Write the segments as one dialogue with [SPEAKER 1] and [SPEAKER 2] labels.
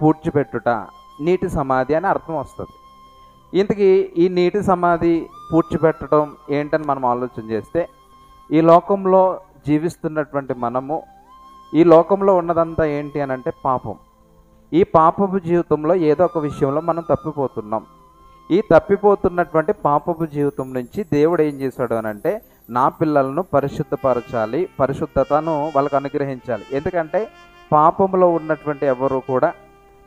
[SPEAKER 1] పూడ్చిపెట్టుట, నీటి సమాధి అని అర్థం వస్తుంది. ఇంతకీ ఈ నీటి సమాధి పూడ్చిపెట్టడం ఏంటని మనం ఆలోచన చేస్తే, ఈ లోకంలో జీవిస్తున్నటువంటి మనము, ఈ లోకంలో ఉన్నదంతా ఏంటి అని అంటే పాపం. ఈ పాపపు జీవితంలో ఏదో ఒక విషయంలో మనం తప్పిపోతున్నాం. ఈ తప్పిపోతున్నటువంటి పాపపు జీవితం నుంచి దేవుడు ఏం చేశాడు అని అంటే, నా పిల్లలను పరిశుద్ధపరచాలి, పరిశుద్ధతను వాళ్ళకు అనుగ్రహించాలి. ఎందుకంటే పాపంలో ఉన్నటువంటి ఎవరు కూడా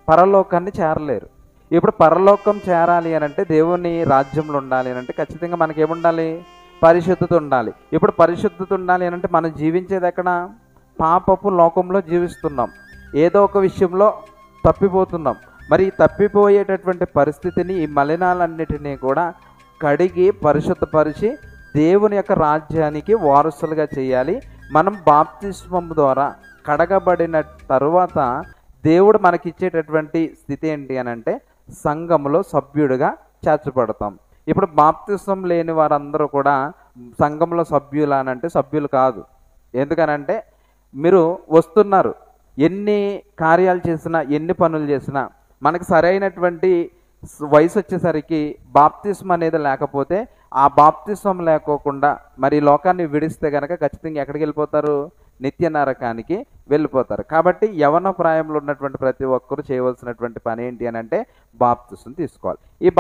[SPEAKER 1] పరలోకాన్ని చేరలేరు. ఇప్పుడు పరలోకం చేరాలి అని అంటే, దేవుని రాజ్యంలో ఉండాలి అని అంటే ఖచ్చితంగా మనకి ఏముండాలి? పరిశుద్ధత ఉండాలి. ఇప్పుడు పరిశుద్ధత ఉండాలి అని అంటే మనం జీవించేది ఎక్కడ? పాపపు లోకంలో జీవిస్తున్నాం. ఏదో ఒక విషయంలో తప్పిపోతున్నాం. మరి ఈ తప్పిపోయేటటువంటి పరిస్థితిని, ఈ మలినాలన్నిటినీ కూడా కడిగి పరిశుద్ధపరిచి దేవుని యొక్క రాజ్యానికి వారసులుగా చేయాలి. మనం బాప్తిస్మం ద్వారా కడగబడిన తరువాత దేవుడు మనకిచ్చేటటువంటి స్థితి ఏంటి అని అంటే, సంఘములో సభ్యుడిగా చేర్చబడతాం. ఇప్పుడు బాప్తిస్మం లేని వారందరూ కూడా సంఘంలో సభ్యులు అని అంటే సభ్యులు కాదు. ఎందుకనంటే మీరు వస్తున్నారు, ఎన్ని కార్యాలు చేసినా, ఎన్ని పనులు చేసినా, మనకు సరైనటువంటి వయసు వచ్చేసరికి బాప్తిస్మం అనేది లేకపోతే, ఆ బాప్తిస్మం లేకోకుండా మరి లోకాన్ని విడిస్తే కనుక ఖచ్చితంగా ఎక్కడికి వెళ్ళిపోతారు? నిత్య నరకానికి వెళ్ళిపోతారు. కాబట్టి యవన ప్రాయంలో ఉన్నటువంటి ప్రతి ఒక్కరూ చేయవలసినటువంటి పని ఏంటి అని అంటే బాప్తిస్మం తీసుకోవాలి. ఈ